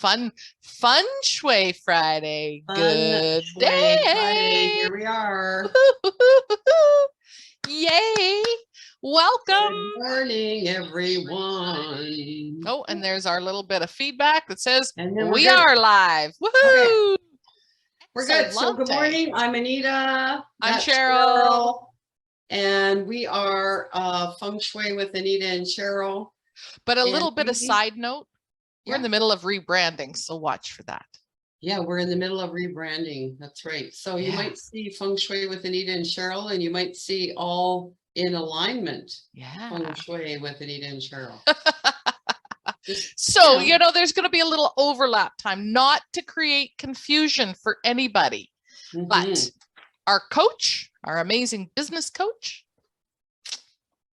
Feng Shui Friday. Fun Good Shui Friday. day. Here we are. Yay. Welcome. Good morning, everyone. Oh, and there's our little bit of feedback that says And then we are live. Woohoo. Okay. We're good. So good morning. I'm Anita. I'm That's Cheryl. And we are Feng Shui with Anita and Cheryl. But a little bit of side note, we're in the middle of rebranding, so watch for that. Yeah, we're in the middle of rebranding. That's right. So you might see Feng Shui with Anita and Cheryl, and you might see all in alignment. Yeah. Feng Shui with Anita and Cheryl. So, you know, there's going to be a little overlap time, not to create confusion for anybody, but our coach, our amazing business coach,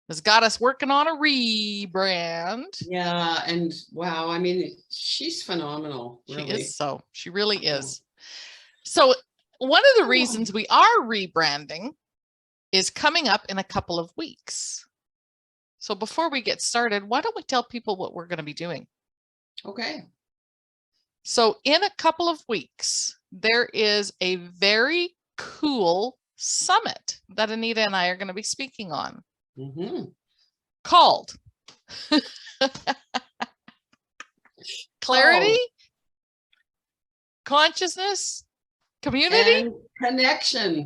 has got us working on a rebrand. Yeah, and wow, I mean, she's phenomenal. Really. She is so. She really is. So one of the reasons we are rebranding is coming up in a couple of weeks. So before we get started, why don't we tell people what we're going to be doing? Okay. So in a couple of weeks, there is a very cool summit that Anita and I are going to be speaking on called Clarity, Consciousness, Community, and Connection.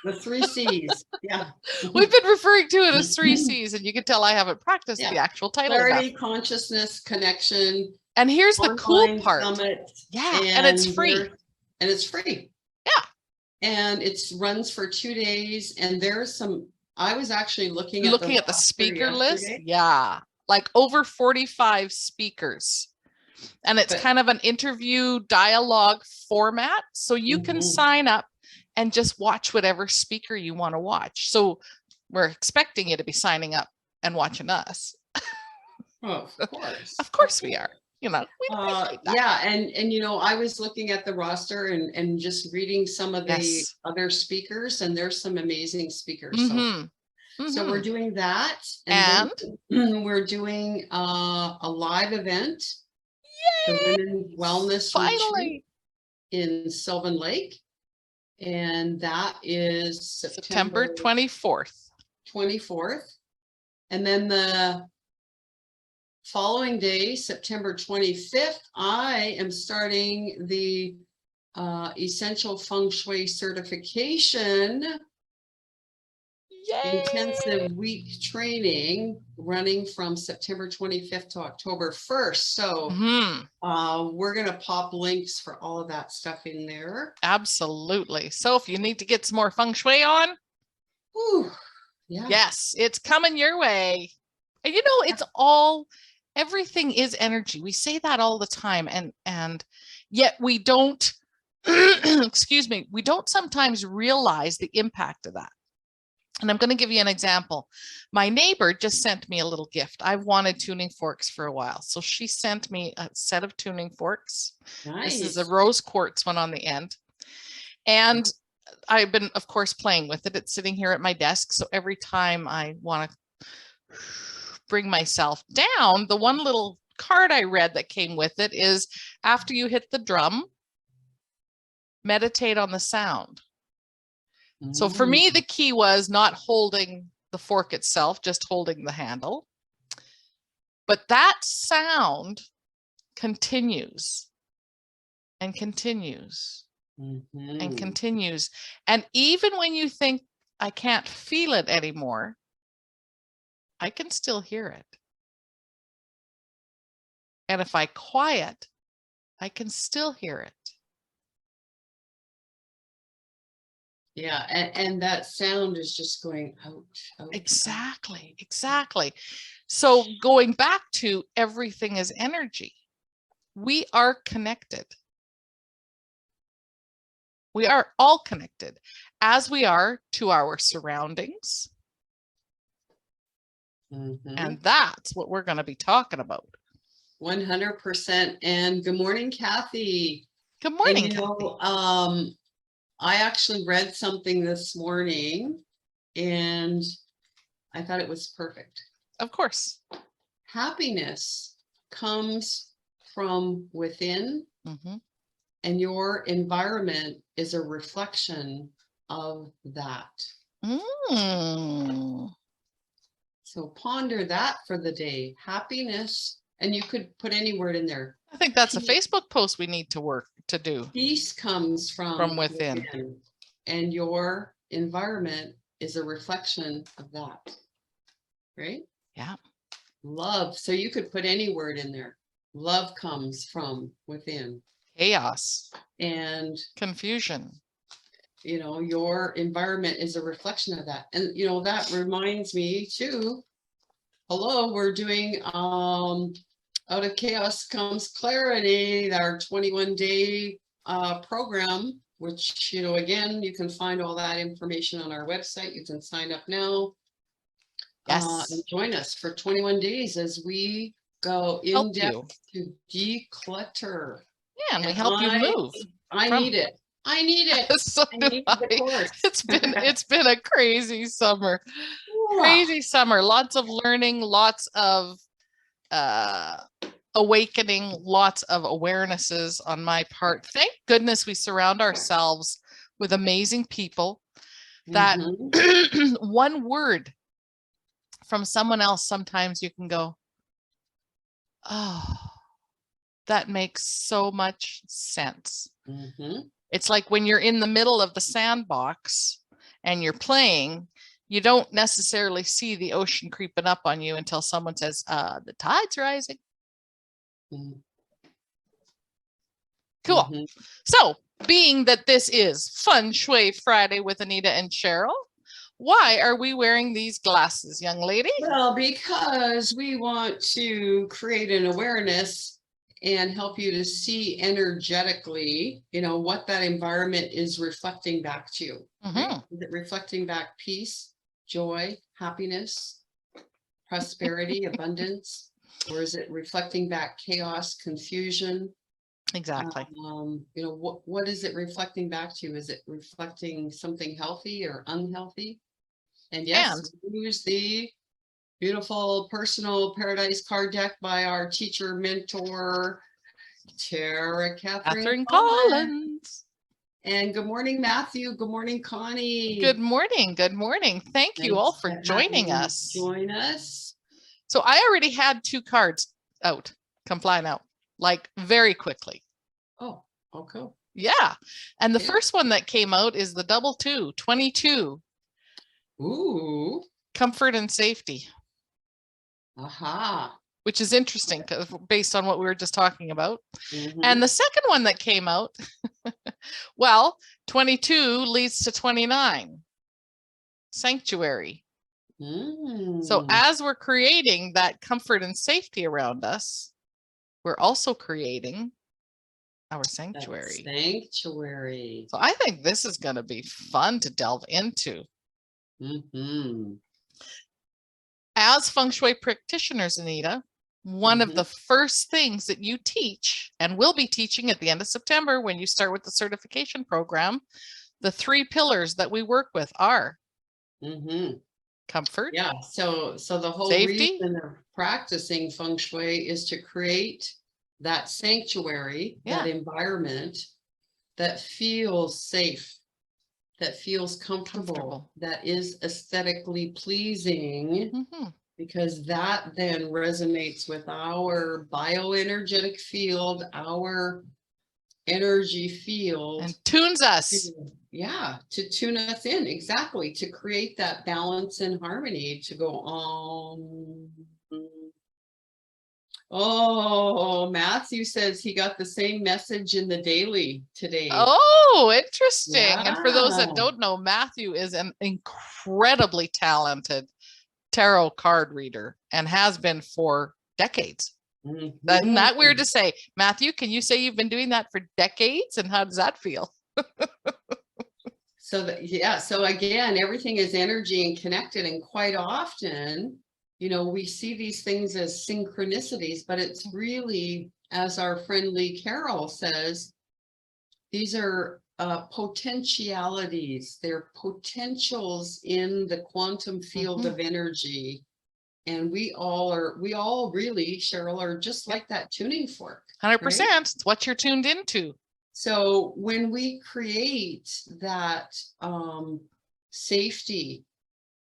The 3 C's. Yeah. We've been referring to it as 3 C's, and you can tell I haven't practiced the actual title. Clarity, Consciousness, Connection. And here's the cool part. Summit, and it's free. And it's free. Yeah. And it runs for 2 days. And there's some, I was actually looking at the speaker list. Yeah. Like over 45 speakers. And it's kind of an interview dialogue format. So you can sign up and just watch whatever speaker you want to watch. So we're expecting you to be signing up and watching us. Oh, of course. Of course we are. You know, yeah, and you know, I was looking at the roster and just reading some of the other speakers, and there's some amazing speakers. So we're doing that, and we're doing a live event, the Women's Wellness Retreat in Sylvan Lake, and that is September 24th. And then the following day, September 25th, I am starting the Essential Feng Shui certification intensive week training running from September 25th to October 1st. So we're going to pop links for all of that stuff in there. Absolutely. So if you need to get some more Feng Shui on, yes, it's coming your way. And you know, it's all, everything is energy. We say that all the time, and yet we don't, excuse me, we don't sometimes realize the impact of that. And I'm going to give you an example. My neighbor just sent me a little gift. I've wanted tuning forks for a while. So she sent me a set of tuning forks. Nice. This is a rose quartz one on the end. And I've been, of course, playing with it. It's sitting here at my desk. So every time I want to bring myself down, the one little card I read that came with it is, after you hit the drum, meditate on the sound. So for me, the key was not holding the fork itself, just holding the handle. But that sound continues and continues and continues. And even when you think, I can't feel it anymore, I can still hear it. And if I quiet, I can still hear it. Yeah, and that sound is just going out. Exactly. So going back to everything is energy, we are connected. We are all connected, as we are to our surroundings. And that's what we're going to be talking about. 100%. And good morning, Kathy. Good morning, and, Kathy. I actually read something this morning and I thought it was perfect. Of course. Happiness comes from within, and your environment is a reflection of that. So ponder that for the day. Happiness, and you could put any word in there. I think that's a Facebook post we need to do. Peace comes from within, and your environment is a reflection of that. Right? Yeah. Love. So you could put any word in there. Love comes from within. Chaos. And confusion. You know, your environment is a reflection of that. And, you know, that reminds me too. Hello, we're doing Out of Chaos Comes Clarity, our 21-day program, which, you know, again, you can find all that information on our website. You can sign up now. Yes. And join us for 21 days as we go in depth to declutter. Yeah, and we help you move. I need it. I need it. So it's been a crazy summer. Crazy summer. Lots of learning, lots of awakening, lots of awarenesses on my part. Thank goodness we surround ourselves with amazing people that one word from someone else, sometimes you can go, oh, that makes so much sense. It's like when you're in the middle of the sandbox and you're playing, you don't necessarily see the ocean creeping up on you until someone says, the tide's rising. Cool. So being that this is Feng Shui Friday with Anita and Cheryl, why are we wearing these glasses, young lady? Well, because we want to create an awareness and help you to see energetically, you know, what that environment is reflecting back to you. Right? Is it reflecting back peace, joy, happiness, prosperity, abundance? Or is it reflecting back chaos, confusion? Exactly. You know, what is it reflecting back to you? Is it reflecting something healthy or unhealthy? And yes, use the beautiful personal paradise card deck by our teacher mentor, Tara Catherine Collins. And good morning, Matthew. Good morning, Connie. Good morning. Good morning. Thanks you all for joining us. Join us. So I already had 2 cards out, come flying out, like very quickly. Oh, okay. Yeah. And the first one that came out is the double 2, 22. Ooh. Comfort and safety. Aha. Which is interesting because based on what we were just talking about. And the second one that came out, well, 22 leads to 29. Sanctuary. So as we're creating that comfort and safety around us, we're also creating our sanctuary. Sanctuary. So I think this is going to be fun to delve into. As Feng Shui practitioners, Anita, one of the first things that you teach and will be teaching at the end of September when you start with the certification program, the 3 pillars that we work with are comfort. Yeah. So the whole safety, reason of practicing Feng Shui is to create that sanctuary, that environment that feels safe, that feels comfortable, that is aesthetically pleasing, because that then resonates with our bioenergetic field, our energy field. And tunes us. To tune us in, exactly, to create that balance and harmony, to go Oh, Matthew says he got the same message in the daily today. Oh, interesting. And for those that don't know, Matthew is an incredibly talented tarot card reader and has been for decades. Isn't that weird to say? Matthew, can you say you've been doing that for decades? And how does that feel? So again, everything is energy and connected, and quite often, you know, we see these things as synchronicities, but it's really, as our friend Lee Carroll says, these are potentialities. They're potentials in the quantum field of energy And we all really, Cheryl, are just like that tuning fork. 100%. It's what you're tuned into. So when we create that safety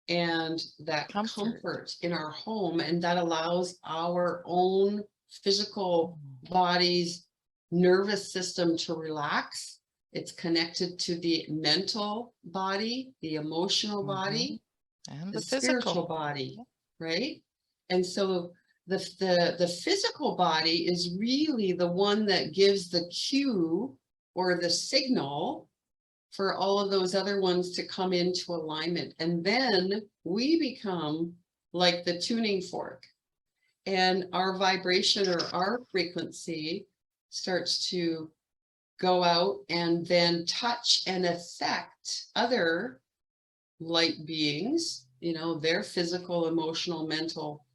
and that comfort in our home, and that allows our own physical body's nervous system to relax, it's connected to the mental body, the emotional body, and the physical spiritual body, right? And so the physical body is really the one that gives the cue or the signal for all of those other ones to come into alignment. And then we become like the tuning fork, and our vibration or our frequency starts to go out and then touch and affect other light beings, you know, their physical, emotional, mental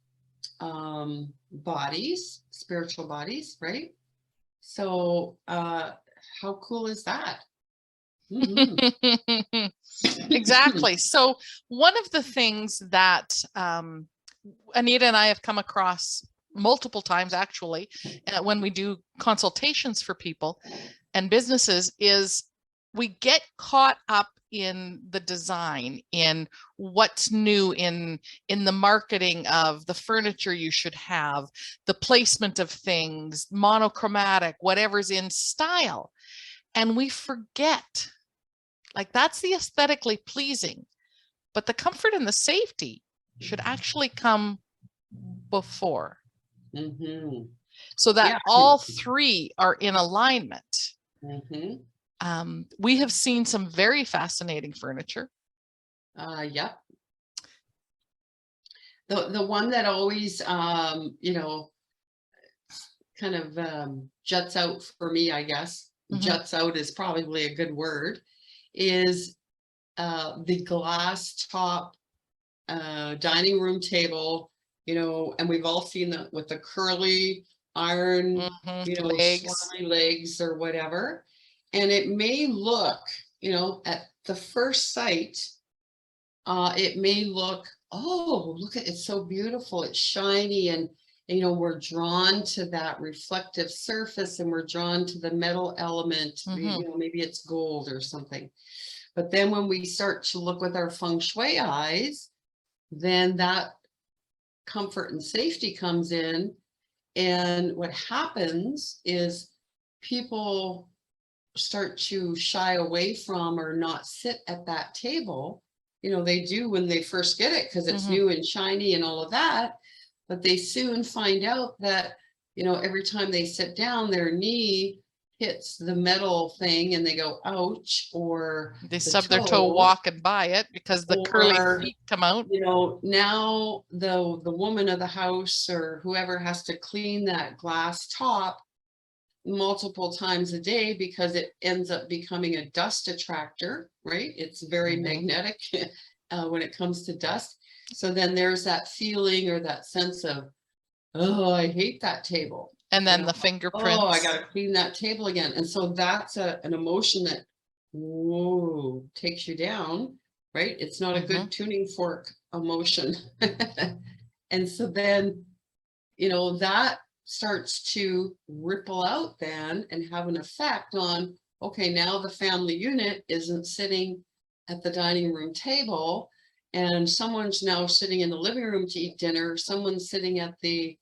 bodies, spiritual bodies, right? So how cool is that? Exactly. So one of the things that Anita and I have come across multiple times, actually, when we do consultations for people and businesses, is we get caught up in the design, in what's new, in the marketing of the furniture you should have, the placement of things, monochromatic, whatever's in style. And we forget, like, that's the aesthetically pleasing, but the comfort and the safety should actually come before. So that all three are in alignment. We have seen some very fascinating furniture. Yep. The one that always, you know, kind of juts out for me, I guess, juts out is probably a good word, is the glass top dining room table, you know, and we've all seen that with the curly iron, you know, swirly legs or whatever. And it may look, you know, at the first sight, it may look, oh, look at it's so beautiful, it's shiny, and you know, we're drawn to that reflective surface, and we're drawn to the metal element, you know, maybe it's gold or something. But then when we start to look with our feng shui eyes, then that comfort and safety comes in. And what happens is people start to shy away from or not sit at that table. You know, they do when they first get it because it's new and shiny and all of that. But they soon find out that, you know, every time they sit down, their knee hits the metal thing and they go, ouch, or they stub their toe walking by it because the curly feet come out. You know, now the woman of the house or whoever has to clean that glass top multiple times a day because it ends up becoming a dust attractor, right? It's very magnetic when it comes to dust. So then there's that feeling or that sense of, oh, I hate that table. And then the fingerprints. Oh, I got to clean that table again. And so that's an emotion that, whoa, takes you down, right? It's not a good tuning fork emotion. And so then, you know, that starts to ripple out then and have an effect on, okay, now the family unit isn't sitting at the dining room table and someone's now sitting in the living room to eat dinner. Someone's sitting at the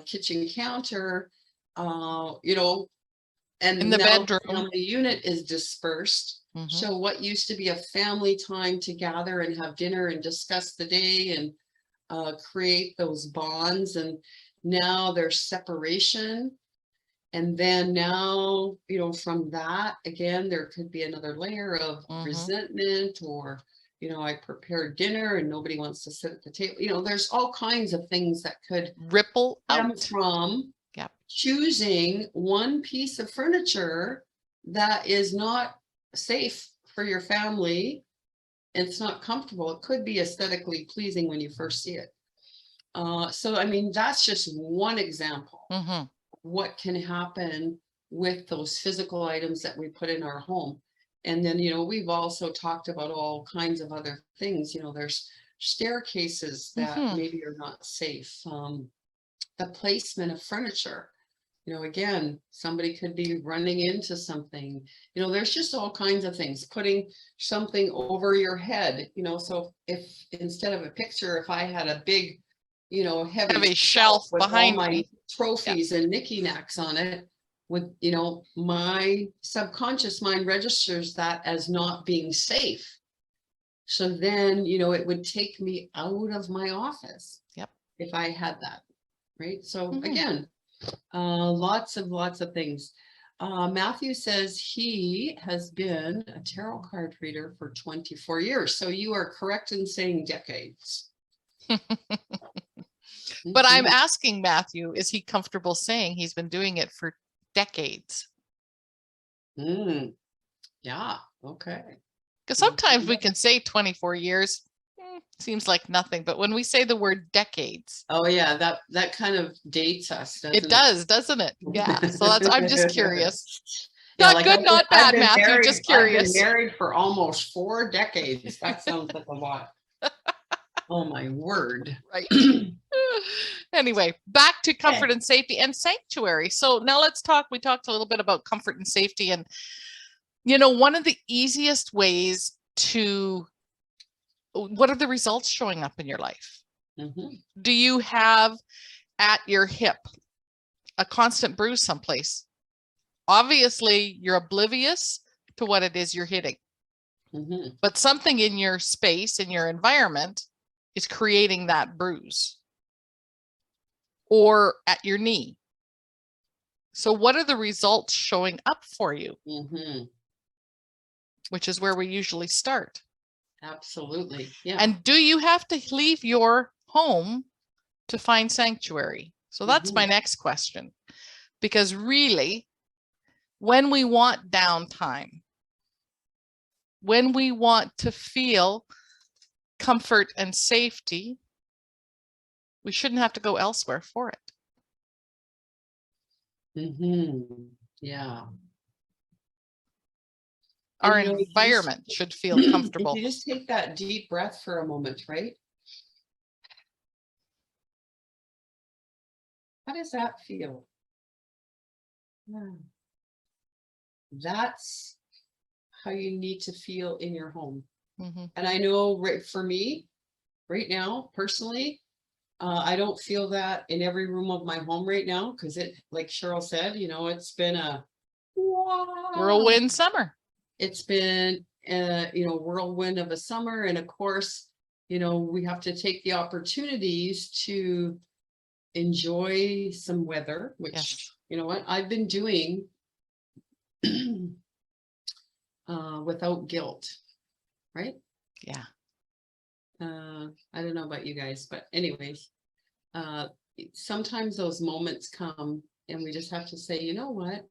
kitchen counter, you know, and in the bedroom. The family unit is dispersed. So what used to be a family time to gather and have dinner and discuss the day and create those bonds, and now there's separation. And then now, you know, from that, again, there could be another layer of resentment, or, you know, I prepared dinner and nobody wants to sit at the table. You know, there's all kinds of things that could ripple out from choosing one piece of furniture that is not safe for your family. It's not comfortable. It could be aesthetically pleasing when you first see it. So, I mean, that's just one example of what can happen with those physical items that we put in our home. And then, you know, we've also talked about all kinds of other things. You know, there's staircases that maybe are not safe. The placement of furniture. You know, again, somebody could be running into something, you know, there's just all kinds of things, putting something over your head, you know, so if instead of a picture, if I had a big, you know, heavy shelf with behind all my me, trophies and knickknacks on it, with, you know, my subconscious mind registers that as not being safe. So then, you know, it would take me out of my office. Yep. If I had that, right? So again, lots of things. Matthew says he has been a tarot card reader for 24 years. So you are correct in saying decades. But I'm asking Matthew, is he comfortable saying he's been doing it for decades? Yeah, okay. Because sometimes we can say 24 years, seems like nothing, but when we say the word decades. Oh yeah, that kind of dates us, doesn't it? It does, doesn't it? Yeah, so I'm just curious. Yeah, Not like good, not bad, Matthew, just curious. I've been married for almost 4 decades. That sounds like a lot. Oh my word. Right. Anyway, back to comfort and safety and sanctuary. So now let's talk, we talked a little bit about comfort and safety, and you know, one of the easiest ways to, what are the results showing up in your life? Do you have at your hip a constant bruise someplace? Obviously, you're oblivious to what it is you're hitting. But something in your space, in your environment, is creating that bruise. Or at your knee. So what are the results showing up for you? Which is where we usually start. Absolutely. Yeah. And do you have to leave your home to find sanctuary? So that's my next question. Because really, when we want downtime, when we want to feel comfort and safety, we shouldn't have to go elsewhere for it. Yeah. Our environment should feel comfortable. You just take that deep breath for a moment, right? How does that feel? That's how you need to feel in your home. And I know, right, for me, right now, personally, I don't feel that in every room of my home right now, because it, like Cheryl said, you know, it's been a whirlwind summer. It's been, you know, whirlwind of a summer. And of course, you know, we have to take the opportunities to enjoy some weather, which, you know what, I've been doing without guilt, right? Yeah. I don't know about you guys, but anyways, sometimes those moments come and we just have to say, you know what?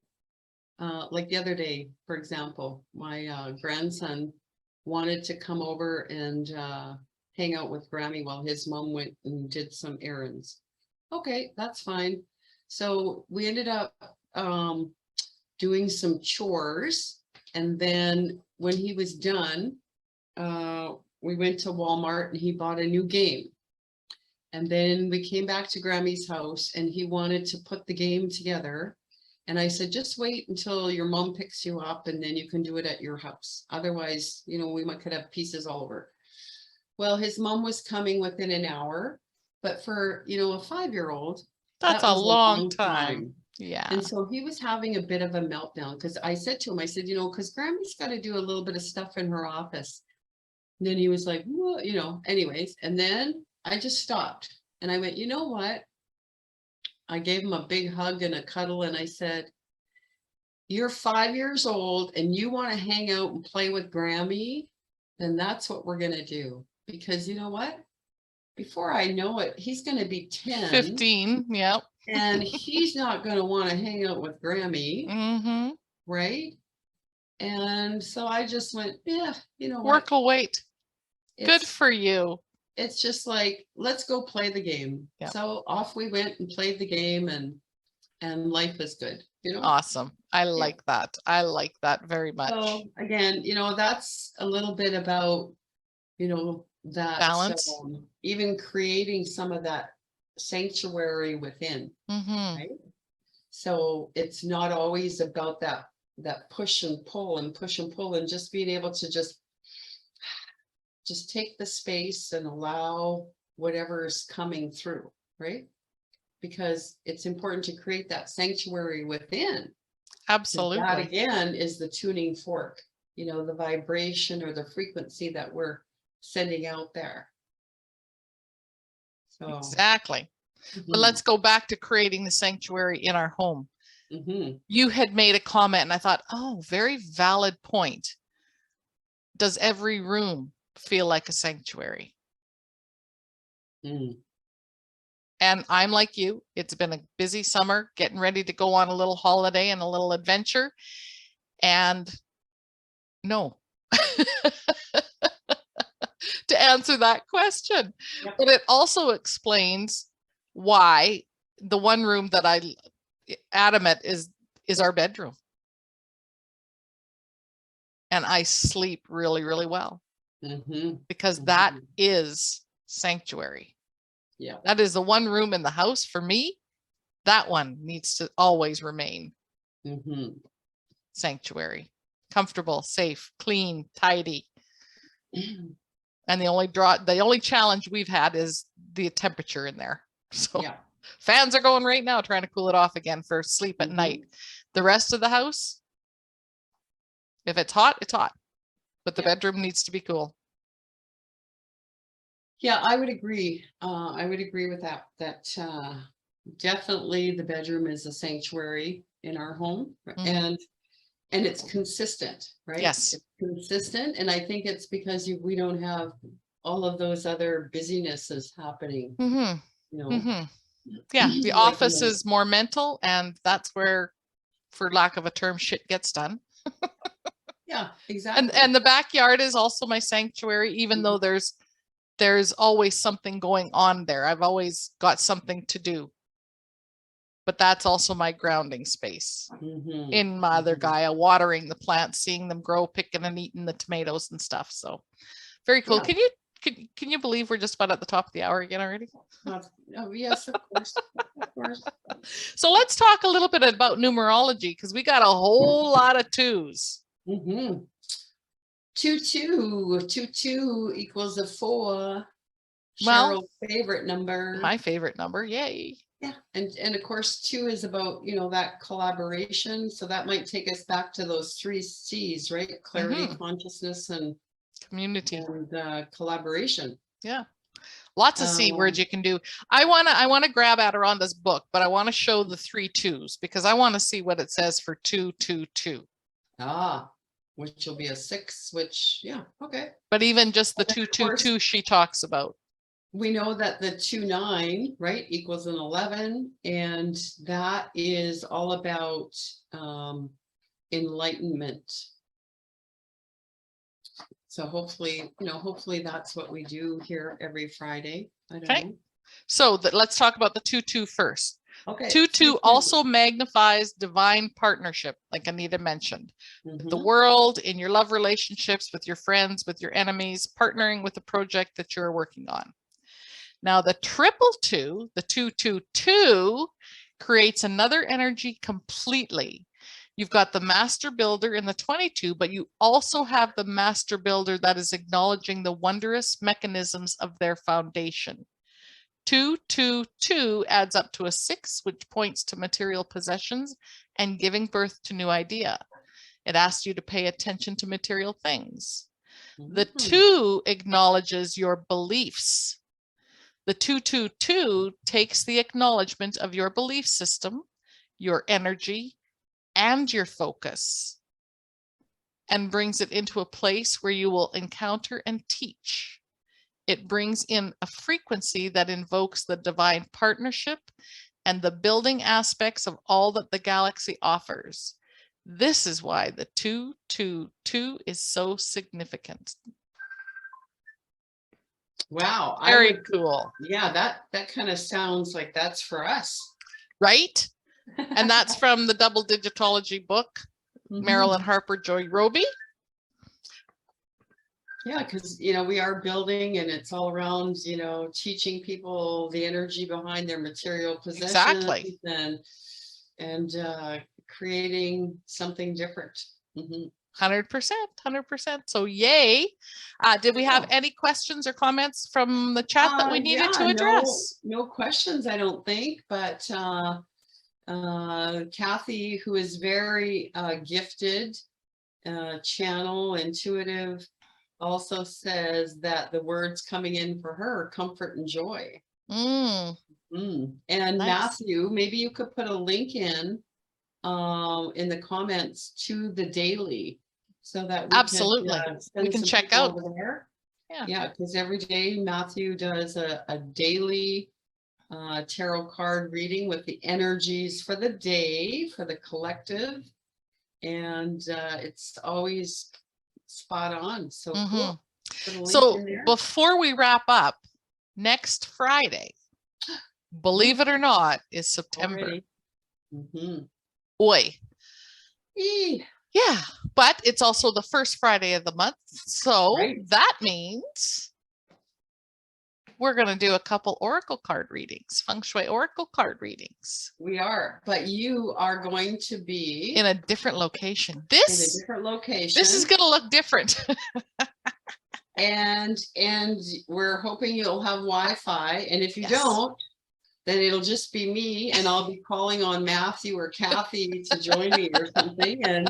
Like the other day, for example, my grandson wanted to come over and hang out with Grammy while his mom went and did some errands. Okay, that's fine. So we ended up doing some chores. And then when he was done, we went to Walmart and he bought a new game. And then we came back to Grammy's house and he wanted to put the game together. And I said, just wait until your mom picks you up and then you can do it at your house. Otherwise, you know, we could have pieces all over. Well, his mom was coming within an hour, but for, you know, a 5-year-old, that's a long time. Yeah. And so he was having a bit of a meltdown because I said to him, I said, you know, because Grammy's got to do a little bit of stuff in her office. And then he was like, well, you know, anyways. And then I just stopped and I went, you know what? I gave him a big hug and a cuddle. And I said, you're 5 years old and you want to hang out and play with Grammy, then that's what we're going to do. Because you know what? Before I know it, he's going to be 10. 15. Yep. And he's not going to want to hang out with Grammy. Right. And so I just went, yeah, you know, work will wait. Good for you. It's just like, let's go play the game. Yep. So off we went and played the game and life is good. You know? Awesome. I like that. I like that very much. So again, you know, that's a little bit about, you know, that balance. Even creating some of that sanctuary within, right? So it's not always about that push and pull and just being able to just take the space and allow whatever is coming through, right? Because it's important to create that sanctuary within. Absolutely. That again is the tuning fork, you know, the vibration or the frequency that we're sending out there. So exactly. But let's go back to creating the sanctuary in our home. You had made a comment and I thought, oh, very valid point. Does every room feel like a sanctuary? And I'm like you, it's been a busy summer, getting ready to go on a little holiday and a little adventure. And no, to answer that question. Yep. But it also explains why the one room that I adamant is our bedroom. And I sleep really, really well because that is sanctuary. Yeah, that is the one room in the house for me. That one needs to always remain sanctuary, comfortable, safe, clean, tidy. And the only challenge we've had is the temperature in there. So yeah. Fans are going right now, trying to cool it off again for sleep at night. The rest of the house, if it's hot, it's hot, but the bedroom needs to be cool. Yeah, I would agree. I would agree with that. Definitely the bedroom is a sanctuary in our home, and it's consistent, right? Yes, it's consistent, and I think it's because we don't have all of those other busynesses happening. You know. Yeah, the office is more mental, and that's where, for lack of a term, shit gets done. Yeah, exactly. And the backyard is also my sanctuary, even though there's always something going on there. I've always got something to do. But that's also my grounding space in Mother Gaia, watering the plants, seeing them grow, picking and eating the tomatoes and stuff. So very cool. Yeah. Can you believe we're just about at the top of the hour again already? Oh, yes, of course. Of course. So let's talk a little bit about numerology, because we got a whole lot of twos. 2 2 equals a 4. Cheryl's favorite number. My favorite number. Yay. Yeah. And of course, 2 is about, that collaboration. So that might take us back to those 3 C's, right? Clarity, consciousness, and community, and collaboration. Yeah. Lots of C words you can do. I want to grab Adironda's book, but I want to show the 3 2s because I want to see what it says for 2 2 2. Which will be a 6, which, yeah, okay. But even just the 2 2 2 she talks about. We know that the 2 9, right, equals an 11, and that is all about enlightenment. So hopefully, hopefully that's what we do here every Friday. I don't know. So let's talk about the 2 2 first. Okay. 2 2 also magnifies divine partnership, like Anita mentioned. The world, in your love relationships, with your friends, with your enemies, partnering with the project that you're working on. Now the 222, the 222, creates another energy completely. You've got the master builder in the 22, but you also have the master builder that is acknowledging the wondrous mechanisms of their foundation. 2 2 2 adds up to a 6, which points to material possessions and giving birth to new idea. It asks you to pay attention to material things. The 2 acknowledges your beliefs. The 2 2 2 takes the acknowledgement of your belief system, your energy, and your focus, and brings it into a place where you will encounter and teach. It brings in a frequency that invokes the divine partnership and the building aspects of all that the galaxy offers. This is why the 2 2 2 is so significant. Wow. Very cool. Yeah, that kind of sounds like that's for us. Right? And that's from the Double Digitology book, Marilyn Harper, Joy Roby. Yeah, because, you know, we are building and it's all around, you know, teaching people the energy behind their material possessions Exactly. and creating something different. 100%, 100%. So yay. Did we have any questions or comments from the chat that we needed to address? No questions, I don't think, but Kathy, who is very gifted, channel, intuitive, also says that the words coming in for her are comfort and joy. And nice. Matthew, maybe you could put a link in the comments to the daily so that we absolutely we can check out over there. Yeah, because every day Matthew does a daily tarot card reading with the energies for the day, for the collective, and it's always spot on. So cool. So before we wrap up, next Friday, believe it or not, is September. Oi. Yeah, but it's also the first Friday of the month. So that means we're going to do a couple oracle card readings, feng shui oracle card readings. We are, but you are going to be in a different location. This is going to look different. and we're hoping you'll have Wi-Fi. And if you don't, then it'll just be me, and I'll be calling on Matthew or Kathy to join me or something, and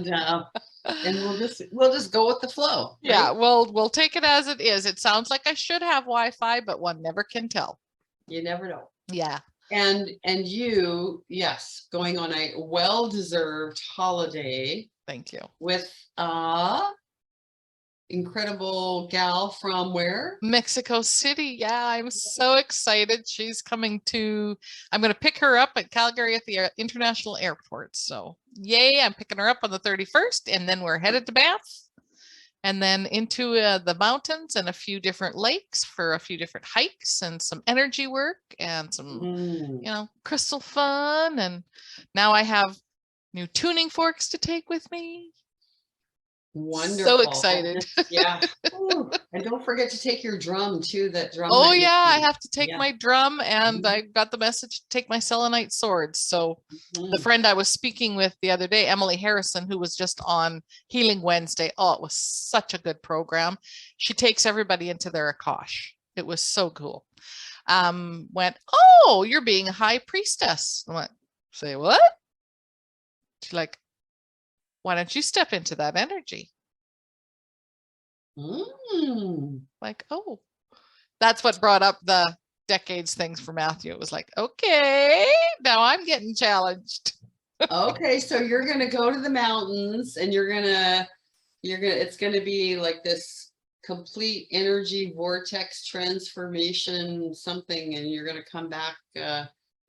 we'll just go with the flow. Right? Yeah, we'll take it as it is. It sounds like I should have Wi-Fi, but one never can tell. You never know. Yeah. And you, yes, going on a well-deserved holiday. Thank you. With incredible gal from where? Mexico City. Yeah, I'm so excited. She's coming I'm going to pick her up at Calgary at the international airport. So yay, I'm picking her up on the 31st, and then we're headed to Banff and then into the mountains and a few different lakes for a few different hikes and some energy work and some, you know, crystal fun. And now I have new tuning forks to take with me. Wonderful. So excited. Yeah. Ooh. And don't forget to take your drum too. That drum. Oh yeah, I have to take my drum, and I got the message to take my selenite swords. So the friend I was speaking with the other day, Emily Harrison, who was just on Healing Wednesday. Oh, it was such a good program. She takes everybody into their Akash. It was so cool. Went, oh, you're being a high priestess. I went, say what? She's like, why don't you step into that energy? Like, oh, that's what brought up the decades things for Matthew. It was like, okay, now I'm getting challenged. Okay, so you're going to go to the mountains, and it's going to be like this complete energy vortex transformation something, and you're going to come back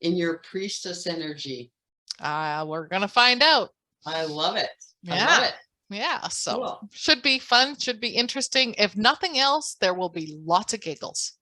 in your priestess energy. We're going to find out. I love it. Yeah. I love it. Yeah. So should be fun, should be interesting. If nothing else, there will be lots of giggles.